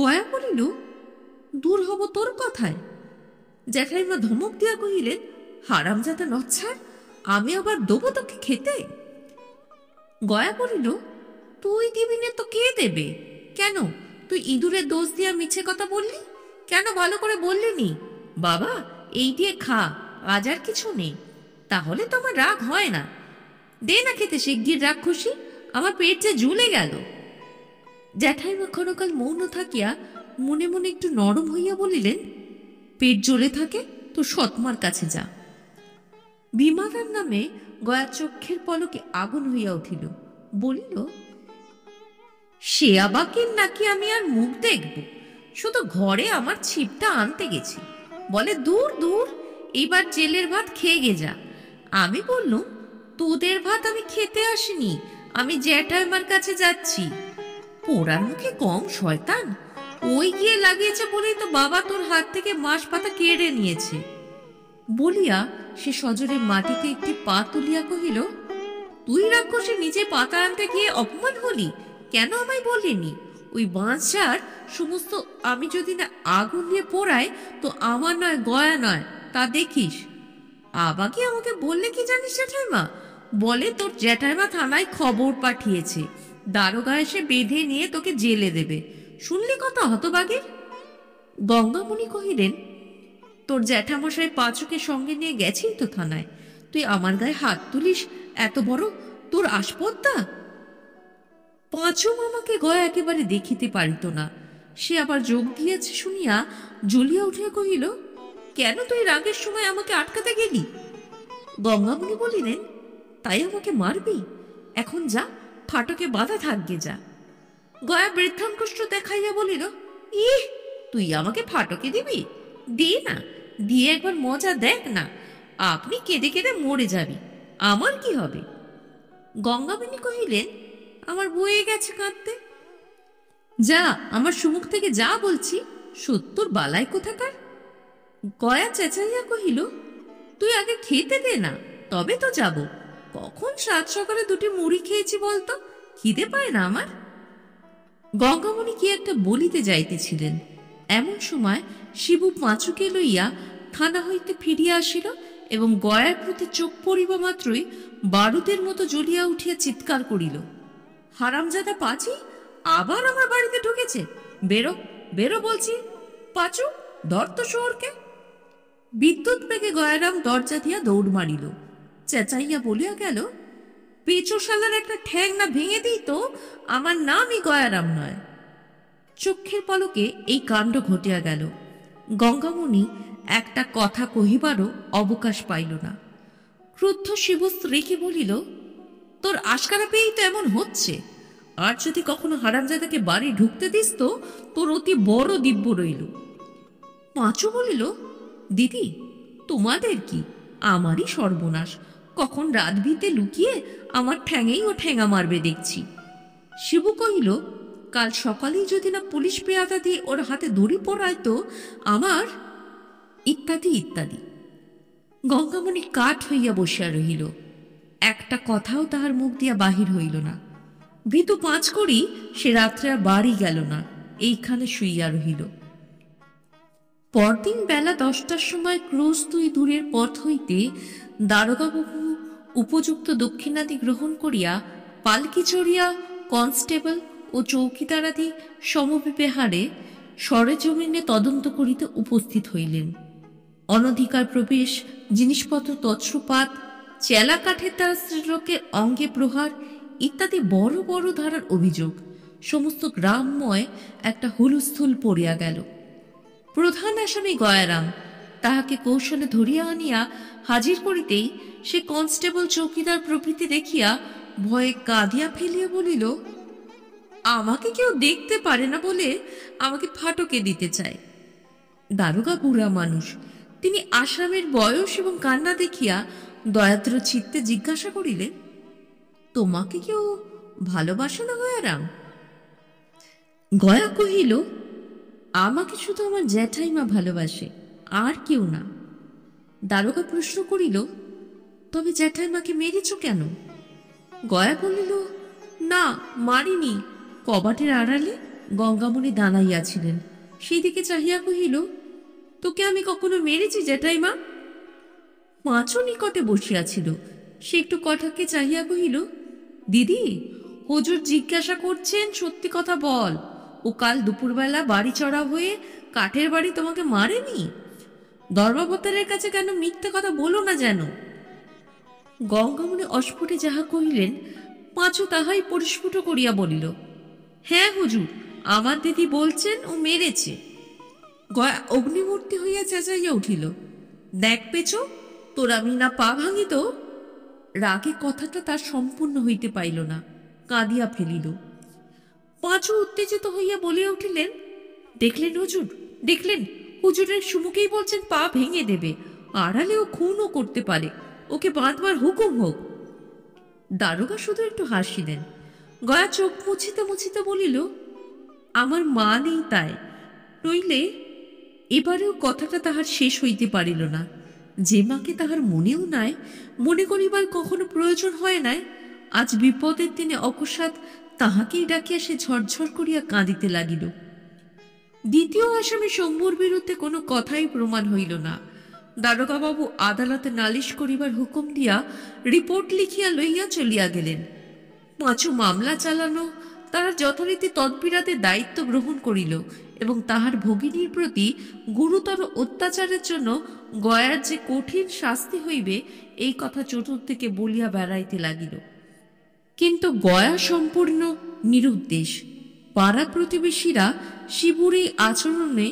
গয়া বলিল, দূর হব তোর কথায়? জ্যাঠাইমা ধমক দিয়া কহিলেন, হারামজাদা নচ্ছাড়, আমি আবার দেবো তোকে খেতে? গয়া বলিল, তুই দিবি না তো কে দেবে? কেন, তুই ইঁদুরের দোষ দিয়া মিছে কথা বললি? কেন ভালো করে বললি নি, বাবা এই দিয়ে খা, আজ আর কিছু নেই? তাহলে তো আমার রাগ হয় না। দে না খেতে শিগগির, রাগ খুশি, আমার পেট যে জ্বলে গেল। জ্যাঠাইমা ক্ষণকাল মৌন থাকিয়া মনে মনে একটু নরম হইয়া বলিলেন, পেট জ্বলে থাকে তো সৎমার কাছে যা। বিমাতার নামে গয়া চক্ষের পলকে আগুন হইয়া উঠিল, বলিল, সে আবাকের নাকি আমি আর মুখ দেখব? শুধু ঘরে আমার ছিপটা আনতে গেছি, বলে দূর দূর, এইবার জেলের ভাত খেয়ে গে যা। আমি বললুম, তোদের ভাত আমি খেতে আসিনি, আমি জ্যাঠাইমার কাছে যাচ্ছি। পোড়ার মুখে কম শয়তান, ওই গিয়ে লাগিয়েছে বলেই তো বাবা তোর হাত থেকে মাছ পাতা কেড়ে নিয়েছে। বলিয়া সে সজোরে মাটিতে একটি পা তুলিয়া কহিল, তুই রাক্ষসে নিজে পাতা আনতে গিয়ে অপমান হলি, কেন আমায় বললিনি? ওই বাঁশঝাড় সমস্ত আমি যদি না আগুন দিয়ে পোড়াই তো আমার নয়, গয়া নয়, তা দেখিস। আবাকে আমাকে বললে কি জানিস জ্যাঠাইমা? বলে তোর জ্যাঠাইমা থানায় খবর পাঠিয়েছে, দারোগা এসে বেঁধে নিয়ে তোকে জেলে দেবে। শুনলি কথা হতবাগের? গঙ্গামণি কহিলেন, তোর জ্যাঠামশাই পাঁচুকে সঙ্গে নিয়ে গেছেই তো থানায়, তুই আমার গায়ে হাত তুলিস, এত বড় তোর আসপদ্দা? পাঁচু মামাকে গয়া একেবারে দেখিতে পারিত না। সে আবার যোগ দিয়েছে শুনিয়া জ্বলিয়া উঠিয়া কহিল, কেন তুই রাগের সময় আমাকে আটকাতে গেলি? গঙ্গামণি বলিলেন, তাই আমাকে মারবি? এখন যা, ফাটকে বাধা থাকবে যা। গয়া বৃদ্ধাঙ্কুষ্ট দেখাইয়া বলিল, ইহ, তুই আমাকে ফাটকে দিবি? দে না, দিয়ে একবার মজা দেখ না। আপনি কেঁদে কেঁদে মরে যাবি, আমার কি হবে? গঙ্গামণি কহিলেন, আমার বয়ে গেছে কাঁদতে। যা, আমার সুমুখ থেকে যা বলছি। সত্তর বালাই কোথাকার। গয়া চেঁচাইয়া কহিল, তুই আগে খেতে দে না, তবে তো যাব। কখন সাত সকালে দুটি মুড়ি খেয়েছি বলতো, খিদে পায় না আমার। গঙ্গামণি কি একটা বলিতে যাইতেছিলেন, এমন সময় শিবু পাঁচুকে লইয়া থানা হইতে ফিরিয়া আসিল এবং গয়ার প্রতি চোখ পড়িবা মাত্রই বারুদের মতো জ্বলিয়া উঠিয়া চিৎকার করিল, হারামজাদা পাঁচি আবার আমার বাড়িতে ঢুকেছে! বেরো, বেরো বলছি! পাঁচু, ধর তো শুয়োরকে! বিদ্যুৎ বেগে গয়ারাম দরজা দিয়া দৌড় মারিল। চেঁচাইয়া বলিয়া গেল, পেঁচোশালার একটা ঠ্যাং না ভেঙে দিই তো আমার নামই গয়ারাম নয়। চক্ষের পলকে এই কাণ্ড ঘটিয়া গেল। গঙ্গামণি একটা কথা কহিবারও অবকাশ পাইল না। ক্রুদ্ধ শিব স্ত্রীকে বলিল, তোর আশকারা পেয়েই তো এমন হচ্ছে। আর যদি কখনো হারামজাদাকে বাড়ি ঢুকতে দিস তো তোর অতি বড় দিব্য রইল। পাঁচু বলিল, দিদি, তোমাদের কি, আমারই সর্বনাশ। কখন রাত ভিতে লুকিয়ে আমার ঠ্যাঙেই ও ঠ্যাঙা মারবে দেখছি। শিবু কহিল, কাল সকালেই যদি না পুলিশ পেয়াদা দিয়ে ওর হাতে দড়ি পড়ায় তো আমার, ইত্যাদি ইত্যাদি। গঙ্গামণি কাঠ হইয়া বসিয়া রহিল। একটা কথাও তাহার মুখ দিয়া বাহির হইল না। ভীতু পাঁচ করি সে রাত্রে আর বাড়ি গেল না, এইখানে শুইয়া রহিল। পরদিন বেলা 10টার সময় ক্রোশ 2 দূরের পথ হইতে দারোগাবাবু উপযুক্ত দক্ষিণাদি গ্রহণ করিয়া পালকি চড়িয়া কনস্টেবল ও চৌকিদারাদি সমবিবেহারে সরেজমিনে তদন্ত করিতে উপস্থিত হইলেন। অনধিকার প্রবেশ, জিনিসপত্র তছরুপাত, চেলা কাঠের দ্বারা স্ত্রীলোকের অঙ্গে প্রহার ইত্যাদি বড় বড় ধারার অভিযোগ সমস্ত গ্রামময় একটা হুলস্থুল পড়িয়া গেল। প্রধান আসামি গয়ারাম, তাহাকে কৌশলে ধরিয়া আনিয়া হাজির করিতেই সে কনস্টেবল চৌকিদার প্রভৃতি দেখিয়া ভয়ে কাঁদিয়া ফেলিয়া বলিল, আমাকে কেউ দেখতে পারে না বলে আমাকে ফাটকে দিতে চায়। দারোগা বুড়া মানুষ, তিনি আসামের বয়স এবং কান্না দেখিয়া দয়াদ্র চিত্তে জিজ্ঞাসা করিলেন, তোমাকে কেউ ভালোবাসে না গয়ারাম? গয়া কহিল, আমাকে শুধু আমার জ্যাঠাইমা ভালোবাসে, আর কেউ না। দারোগা প্রশ্ন করিল, তবে জ্যাঠাইমাকে মেরেছ কেন? গয়া বলিল, না, মারিনি। কবাটের আড়ালে গঙ্গামণি দাঁড়াইয়াছিলেন, সেই দিকে চাহিয়া কহিল, তোকে আমি কখনো মেরেছি জ্যাঠাইমা? পাঁচও নিকটে বসিয়াছিল, সে একটু কথাকে চাহিয়া কহিল, দিদি, হুজুর জিজ্ঞাসা করছেন, সত্যি কথা বল, ও কাল দুপুরবেলা বাড়ি চড়া হয়ে কাঠের বাড়ি তোমাকে মারেনি? ধর্মাবতারের কাছে কেন মিথ্যে কথা বলো না যেন। গঙ্গামণি অস্ফুটে যাহা কহিলেন, পাঁচু তাহাই পরিস্ফুট করিয়া বলিল, হ্যাঁ হুজুর, আমার দিদি বলছেন ও মেরেছে। গয়া অগ্নিমূর্তি হইয়া চেঁচাইয়া উঠিল, দেখ পেছো, তোর আমি না পা ভাঙিত। রাগে কথাটা তার সম্পূর্ণ হইতে পাইল না, কাঁদিয়া ফেলিল। পাঁচু উত্তেজিত হইয়া বলিয়া উঠিলেন, দেখলেন হুজুর, দেখলেন, হুজুরের সুমুখেই বলছেন পা ভেঙে দেবে, আড়ালেও খুনও করতে পারে, ওকে বাঁধবার হুকুম হোক। দারোগা শুধু একটু হাসিলেন। গয়া চোখ মুছিতে মুছিতে বলিল, আমার মা নেই তাই, নইলে। এবারেও কথাটা তাহার শেষ হইতে পারিল না। যে মাকে তাহার মনেও নাই, মনে করিবার কখনো প্রয়োজন হয় নাই, আজ বিপদের দিনে অকস্মাৎ তাহাকেই ডাকিয়া সে ঝরঝর করিয়া কাঁদিতে লাগিল। দ্বিতীয় আসামি শম্ভুর বিরুদ্ধে কোনো কথাই প্রমাণ হইল না। দারোগাবাবু আদালতে নালিশ করিবার হুকুম দিয়া রিপোর্ট লিখিয়া লইয়া চলিয়া গেলেন। পাঁচু মামলা চালানো তাহার যথারীতি তদবিরাতে দায়িত্ব গ্রহণ করিল এবং তাহার ভগিনীর প্রতি গুরুতর অত্যাচারের জন্য গয়ার যে কঠিন শাস্তি হইবে এই কথা চতুর্দিকে বলিয়া বেড়াইতে লাগিল। কিন্তু গয়া সম্পূর্ণ নিরুদ্দেশ। পাড়া প্রতিবেশীরা শিবুর এই আচরণে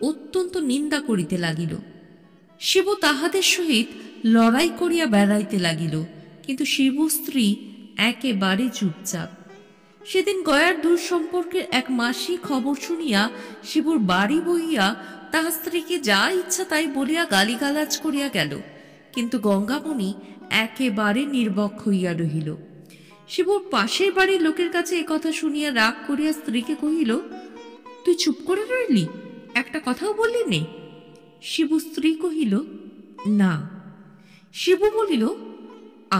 অত্যন্ত নিন্দা করিতে লাগিল। শিবু তাহাদের সহিত লড়াই করিয়া বেড়াইতে লাগিল, কিন্তু শিবু স্ত্রী একেবারে চুপচাপ। সেদিন গয়ার দূর সম্পর্কের এক মাসি খবর শুনিয়া শিবুর বাড়ি বইয়া তাহার স্ত্রীকে যা ইচ্ছা তাই বলিয়া গালিগালাজ করিয়া গেল, কিন্তু গঙ্গামণি একেবারে নির্বক হইয়া রহিল। শিবুর পাশের বাড়ির লোকের কাছে একথা শুনিয়া রাগ করিয়া স্ত্রীকে কহিল, তুই চুপ করে রইলি, একটা কথাও বললি নে? শিবু স্ত্রী কহিল, না। শিবু বলিল,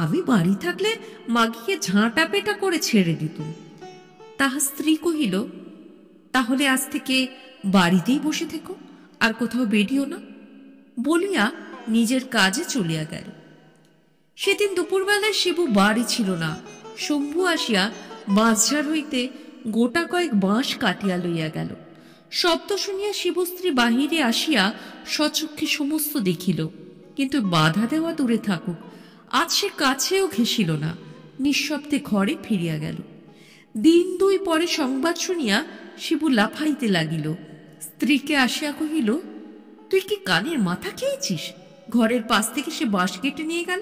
আমি বাড়ি থাকলে মাগিকে ঝাঁটা পেটা করে ছেড়ে দিত। তাহার স্ত্রী কহিল, তাহলে আজ থেকে বাড়িতেই বসে থেকো, আর কোথাও বেরিও না, বলিয়া নিজের কাজে চলিয়া গেল। সেদিন দুপুরবেলায় শিবু বাড়ি ছিল না। শম্ভু আসিয়া বাঁশঝাড় হইতে গোটা কয়েক বাঁশ কাটিয়া লইয়া গেল। শব্দ শুনিয়া শিবু স্ত্রী বাহিরে আসিয়া স্বচক্ষে সমস্ত দেখিল, কিন্তু বাধা দেওয়া দূরে থাকুক, আজ সে কাছেও ঘেঁষিল না, নিঃশব্দে ঘরে ফিরিয়া গেল। দিন দুই পরে সংবাদ শুনিয়া শিবু লাফাইতে লাগিল। স্ত্রীকে আসিয়া কহিল, তুই কি কানের মাথা খেয়েছিস? ঘরের পাশ থেকে সে বাঁশ কেটে নিয়ে গেল,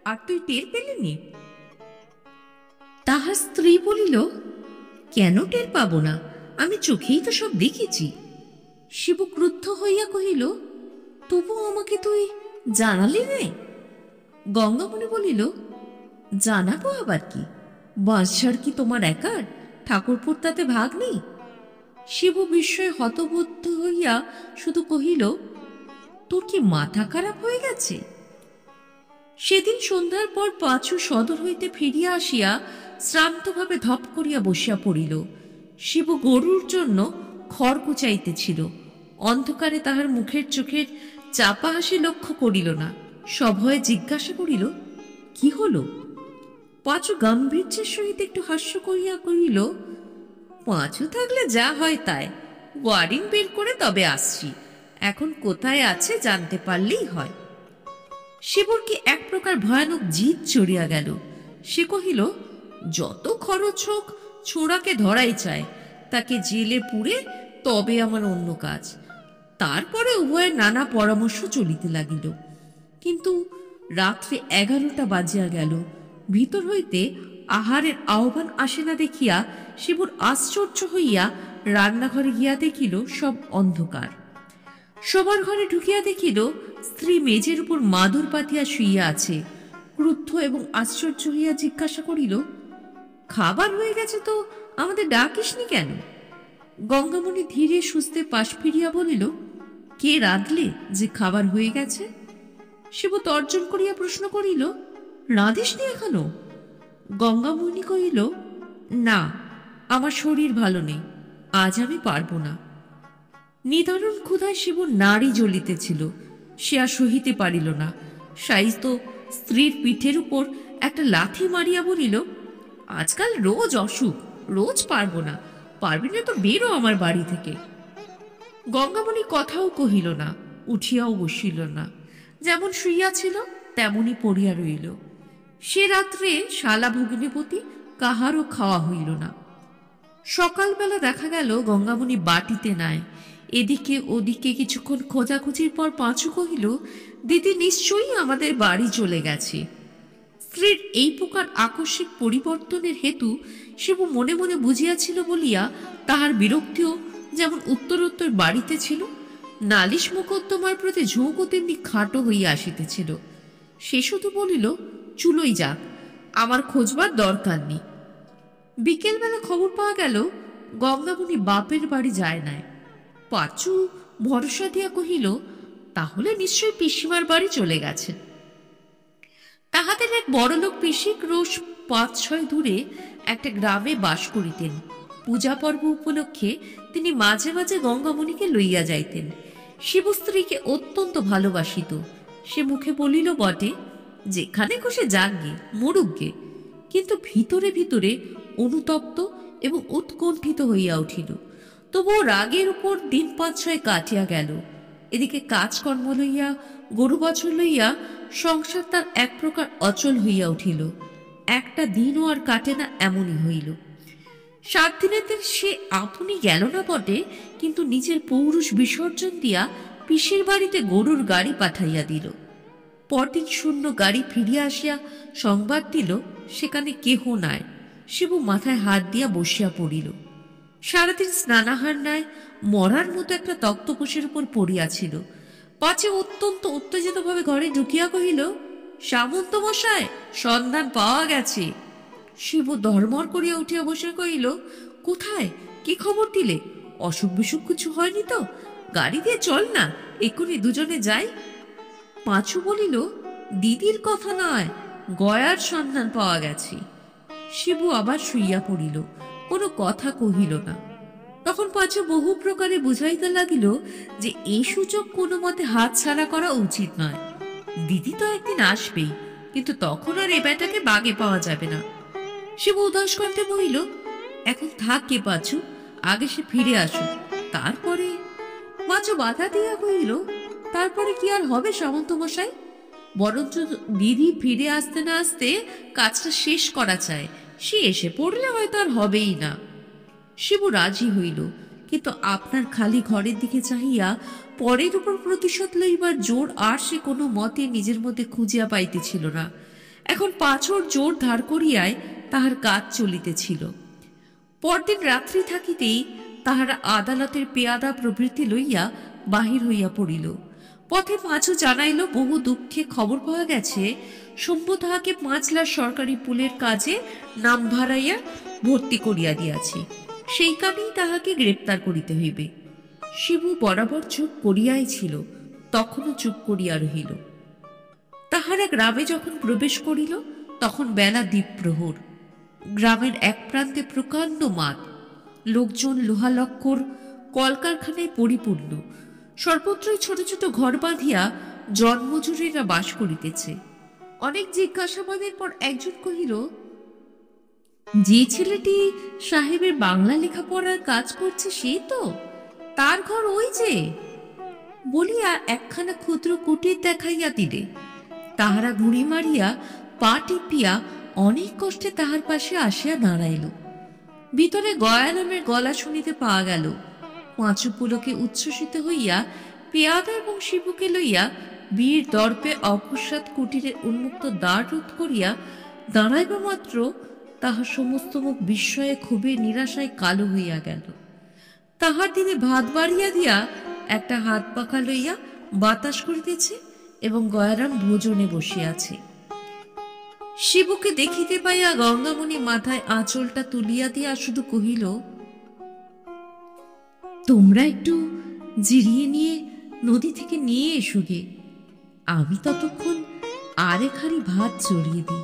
আর তুই টের পেলিনি? তাহার স্ত্রী বলিল, কেন টের পাবো না? আমি চোখেই তো সব দেখেছি। শিবু ক্রুদ্ধ হইয়া কহিল, তবু আমাকে তুই জানালি নে? গঙ্গামণি বলিল, জানাবো আবার কি? বাঁশঝাড় কি তোমার একার? ঠাকুরপুর তাতে ভাগ নেই? শিবু বিস্ময়ে হতবুদ্ধ হইয়া শুধু কহিল, তোর কি মাথা খারাপ হয়ে গেছে? সেদিন সন্ধ্যার পর পাঁচু সদর হইতে ফিরিয়া আসিয়া শ্রান্তভাবে ধপ করিয়া বসিয়া পড়িল। শিবু গরুর জন্য খড় কুচাইতেছিল। অন্ধকারে তাহার মুখের চোখের চাপা হাসি লক্ষ্য করিল না। সভয়ে জিজ্ঞাসা করিল, কি হল? পাঁচু গাম্ভীর্যের সহিত একটু হাস্য করিয়া কহিল, পাঁচু থাকলে যা হয় তাই, ওয়ারিং বের করে তবে আসছি, এখন কোথায় আছে জানতে পারলেই হয়। শিবুর কি এক প্রকার ভয়ানক জিদ চড়িয়া গেল। সে কহিল, যত খরচ হোক ছোঁড়াকে ধরাই চায়, তাকে জেলে পুরে তবে আমার অন্য কাজ। তারপরে উভয়ের নানা পরামর্শ চলিতে লাগিল। কিন্তু রাত্রে 11টা বাজিয়া গেল। ভিতর হইতে আহারের আহ্বান আসে না দেখিয়া শিবুর আশ্চর্য হইয়া রান্নাঘরে গিয়া দেখিল সব অন্ধকার। সবার ঘরে ঢুকিয়া দেখিল স্ত্রী মেজের উপর মাদুর পাতিয়া শুইয়া আছে। ক্রুদ্ধ এবং আশ্চর্য হইয়া জিজ্ঞাসা করিল, খাবার হয়ে গেছে তো আমাদের ডাকিসনি কেন? গঙ্গামণি ধীরে সুস্থে পাশ ফিরিয়া বলিল, কে রাঁধলে যে খাবার হয়ে গেছে? শিবু তর্জন করিয়া প্রশ্ন করিল, রাঁধিসনি এখনো? গঙ্গামণি কহিল, না, আমার শরীর ভালো নেই, আজ আমি পারব না। নিদারুণ ক্ষুধায় শিবুর নাড়ি জ্বলিতেছিল। সে আর সহিতে পারিল না। শাইস্ত স্ত্রীর পিঠের উপর একটা লাথি মারিয়া বলিল, আজকাল রোজ অসুখ, রোজ পারব না, পারবি না তো বেরো আমার বাড়ি থেকে। গঙ্গামণি কথাও কহিল না, উঠিয়াও বসিল না। যেমন শুইয়াছিল তেমনই পড়িয়া রইল। সে রাত্রে শালা ভগ্নিপতি কাহারও খাওয়া হইল না। সকালবেলা দেখা গেল গঙ্গামণি বাটিতে নাই। এদিকে ওদিকে কিছুক্ষণ খোঁজাখুঁজির পর পাঁচু কহিল, দিদি নিশ্চয়ই আমাদের বাড়ি চলে গেছে। স্ত্রীর এই প্রকার আকস্মিক পরিবর্তনের হেতু শিবু মনে মনে বুঝিয়াছিল বলিয়া তাহার বিরক্তিও যেমন উত্তরোত্তর বাড়িতে ছিল, নালিশ মোকদ্দমার প্রতি ঝোঁকও তেমনি খাটো হইয়া আসিতেছিল। সে শুধু বলিল, চুলোই যাক, আমার খোঁজবার দরকার নেই। বিকেলবেলা খবর পাওয়া গেল গঙ্গামণি বাপের বাড়ি যায় নাই। পাঁচু ভরসা দিয়া কহিল, তাহলে নিশ্চয়ই পিসিমার বাড়ি চলে গেছেন। তাহাদের এক বড়লোক পিসি ক্রোশ 5-6 দূরে একটা গ্রামে বাস করিতেন। পূজা পর্ব উপলক্ষে তিনি মাঝে মাঝে গঙ্গামণিকে লইয়া যাইতেন। শিবু স্ত্রীকে অত্যন্ত ভালোবাসিত। সে মুখে বলিল বটে, যেখানে খুশি যাক গে, মরুক গে, কিন্তু ভিতরে ভিতরে অনুতপ্ত এবং উৎকণ্ঠিত হইয়া উঠিল। তবুও রাগের উপর দিন 5-6 কাটিয়া গেল। এদিকে কাজকর্ম লইয়া, গরু বছর লইয়া সংসার তার এক প্রকার অচল হইয়া উঠিল। একটা দিনও আর কাটে না এমনই হইল। 7 দিনেতে সে আপনি গেল না বটে, কিন্তু নিজের পৌরুষ বিসর্জন দিয়া পিসির বাড়িতে গরুর গাড়ি পাঠাইয়া দিল। পরদিন শূন্য গাড়ি ফিরিয়া আসিয়া সংবাদ দিল সেখানে কেহ নাই। শিবু মাথায় হাত দিয়া বসিয়া পড়িল। সারাদিন স্নানাহার নাই মরার মতো একটা তক্তপোষের উপর পড়িয়াছিল। পাছে অত্যন্ত উত্তেজিত ভাবে ঘরে ঢুকিয়া কহিল, সামন্ত মশাই, সন্ধান পাওয়া গেছে। শিবু ধর্মর করিয়া উঠিয়া বসে কহিল, কোথায়, কি খবর দিলে? অসুখ বিসুখ কিছু হয়নি তো? গাড়ি দিয়ে চল না, এক্ষুনি দুজনে যাই। পাঁচু বলিল, দিদির কথা নয়, গয়ার সন্ধান পাওয়া গেছে। শিবু আবার শুইয়া পড়িল, কোনো কথা কহিল না। তখন পাঁচু বহু প্রকারে বুঝাইতে লাগিল যে এই সুযোগ কোনো মতে হাত ছাড়া করা উচিত নয়। দিদি তো একদিন আসবেই, কিন্তু তখন আর এ বেটাকে বাগে পাওয়া যাবে না। শিবু উদাস কণ্ঠে বলিল, এখন থাক কে পাঁচু, আগে সে ফিরে আসুক, তারপরে। পাঁচু বাধা দিয়া কহিল, তারপরে কি আর হবে সামন্ত মশাই? বরঞ্চ দিদি ফিরে আসতে না আসতে কাজটা শেষ করা চায়, সে এসে পড়লে হয়তো আর হবেই না। শিবু রাজি হইল, কিন্তু আপনার খালি ঘরের দিকে চাহিয়া পরের উপর প্রতিশোধ লইবার জোর আর সে কোনো মতে নিজের মধ্যে খুঁজিয়া পাইতেছিল না। এখন পাঁচর জোর ধার করিয়ায় তাহার কাজ চলিতেছিল। পরদিন রাত্রি থাকিতেই তাহারা আদালতের পেয়াদা প্রভৃতি লইয়া বাহির হইয়া পড়িল। পথে পাঁচু জানাইল বহু দুঃখে খবর পাওয়া গেছে শম্ভু তাহাকে 5 লাখ সরকারি পুলের কাজে নাম ভাড়াইয়া ভর্তি করিয়া দিয়াছে, সেই কারণেই তাহাকে গ্রেপ্তার করিতে হইবে। শিবু বরাবর চুপ করিয়াই ছিল, তখনও চুপ করিয়া রহিল। তাহারা গ্রামে যখন প্রবেশ করিল তখন বেলা দ্বীপ্রহর। গ্রামের এক প্রান্তে প্রকাণ্ড মাঠ, লোকজন লোহালক্কর কলকারখানায় পরিপূর্ণ। সর্বত্রই ছোট ছোট ঘর বাঁধিয়া জন্মজুরেরা বাস করিতেছে। অনেক জিজ্ঞাসাবাদের পর একজন কহিল, যে ছেলেটি সাহেবের বাংলা লেখাপড়ার কাজ করছে সে তো, তার ঘর ওই যে, বলিয়া একখানা ক্ষুদ্র কুটির দেখাইয়া দিলে। তাহারা ঘুড়ি মারিয়া পা টিপিয়া অনেক কষ্টে তাহার পাশে আসিয়া দাঁড়াইল। ভিতরে গয়ালমের গলা শুনিতে পাওয়া গেল। পাঁচু পুলকে উচ্ছ্বসিত হইয়া পেয়াদা এবং শিবুকে লইয়া বীর দর্পে অকস্মাৎ কুটিরের উন্মুক্ত দ্বার রোধ করিয়া দাঁড়াইবা মাত্র তাহার সমস্ত মুখ বিস্ময়ে ক্ষোভে নিরাশায় কালো হইয়া গেল। তাহার দিনে ভাত বাড়িয়া দিয়া একটা হাত পাখা লইয়া বাতাস করিতেছে এবং গয়ারাম ভোজনে বসিয়াছে। শিবুকে দেখিতে পাইয়া গঙ্গামণি মাথায় আঁচলটা তুলিয়া দিয়া শুধু কহিল, তোমরা একটু জিরিয়ে নিয়ে নদী থেকে নিয়ে এসো গে, আমি ততক্ষণ আরেক হাঁড়ি ভাত চড়িয়ে দিই।